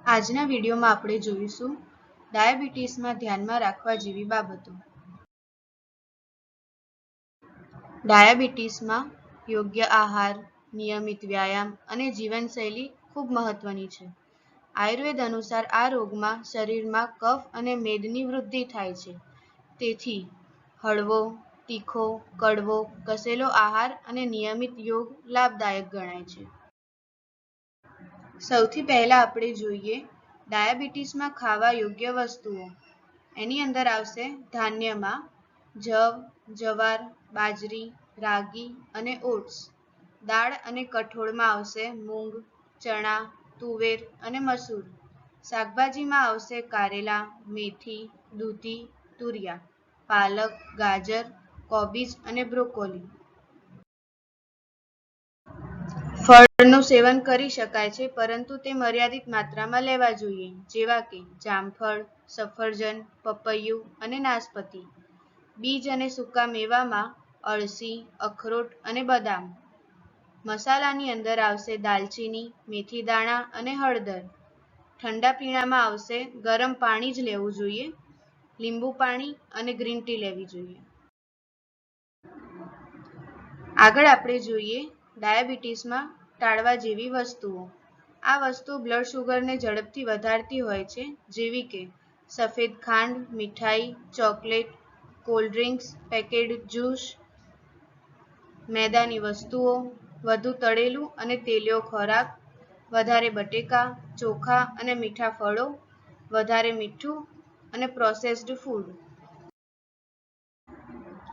આજના વિડીયોમાં આપણે જોઈશું ડાયાબિટીસમાં ધ્યાનમાં રાખવા જેવી બાબતો. ડાયાબિટીસમાં યોગ્ય આહાર, નિયમિત વ્યાયામ અને જીવનશૈલી ખૂબ મહત્વની છે. આયુર્વેદ અનુસાર આ રોગમાં શરીરમાં કફ અને મેદની વૃદ્ધિ થાય છે. તેથી હળવો, તીખો, કડવો, કસેલો આહાર અને નિયમિત યોગ લાભદાયક ગણાય છે. સૌથી પહેલા આપણે જોઈએ ડાયાબિટીસમાં ખાવા યોગ્ય વસ્તુઓ. એની અંદર આવશે ધાન્યમાં જવ, જવાર, બાજરી, રાગી અને ઓટ્સ. દાળ અને કઠોળમાં આવશે મૂંગ, ચણા, તુવેર અને મસૂર. શાકભાજીમાં આવશે કારેલા, મેથી, દૂધી, તુરિયા, પાલક, ગાજર, કોબીજ અને બ્રોકોલી. ફળનું સેવન કરી શકાય છે, પરંતુ તે મર્યાદિત માત્રામાં લેવા જોઈએ, જેવા કે જામફળ, સફરજન, પપૈયું અને નાશપતી. બીજ અને સૂકા મેવામાં અળસી, અખરોટ અને બદામ. મસાલાની અંદર આવશે દાલચીની, મેથી દાણા અને હળદર. ઠંડા પીણામાં આવશે ગરમ પાણી જ લેવું જોઈએ, લીંબુ પાણી અને ગ્રીન ટી લેવી જોઈએ. આગળ આપણે જોઈએ ડાયાબિટીસમાં ટાળવા જેવી વસ્તુઓ. આ વસ્તુ બ્લડ શુગરને ઝડપથી વધારતી હોય છે, જેવી કે સફેદ ખાંડ, મીઠાઈ, chocolate, cold drinks, packet juice, મેદાની વસ્તુઓ, વધુ તળેલું અને તેલીયો ખોરાક, વધારે બટેકા, ચોખા અને મીઠા ફળો, વધારે મીઠું અને પ્રોસેસ્ડ ફૂડ.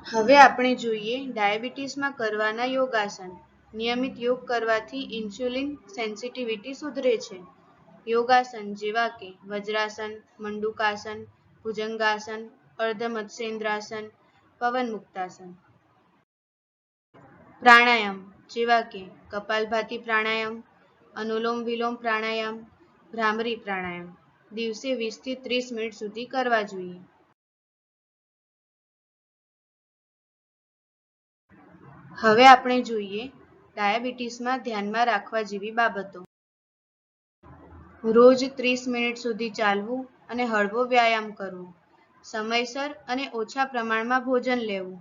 હવે આપણે જોઈએ ડાયાબિટીસમાં કરવાના યોગાસન. નિયમિત યોગ કરવાથી ઇન્સ્યુલિન સેન્સિટિવિટી સુધરે છે. યોગાસન જેવા કે વજ્રાસન, મંડુકાસન, ભુજંગાસન, અર્ધ મત્સ્યેન્દ્રાસન, પવન મુક્તાસન. પ્રાણાયામ જેવા કે કપાલભાતિ પ્રાણાયામ, અનુલોમ વિલોમ પ્રાણાયામ, ભ્રામરી પ્રાણાયામ દિવસે 20 થી 30 મિનિટ સુધી કરવા જોઈએ. હવે આપણે જોઈએ ડાયાબિટીસમાં ધ્યાનમાં રાખવા જેવી બાબતો. રોજ 30 મિનિટ સુધી ચાલવું અને હળવો વ્યાયામ કરવો. સમયસર અને ઓછા પ્રમાણમાં ભોજન લેવું.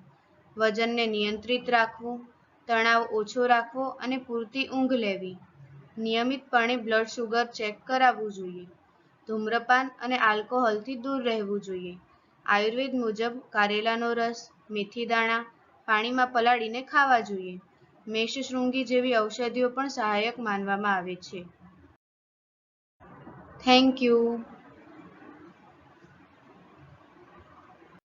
વજનને નિયંત્રિત રાખવું. તણાવ ઓછો રાખવો અને પૂરતી ઊંઘ લેવી. નિયમિતપણે બ્લડ શુગર ચેક કરાવવું જોઈએ. ધૂમ્રપાન અને આલ્કોહોલથી દૂર રહેવું જોઈએ. આયુર્વેદ મુજબ કારેલાનો રસ, મેથી દાણા પાણીમાં પલાળીને ખાવા જોઈએ. મેષશૃંગી જેવી ઔષધિઓ પણ સહાયક માનવામાં આવે છે. Thank you.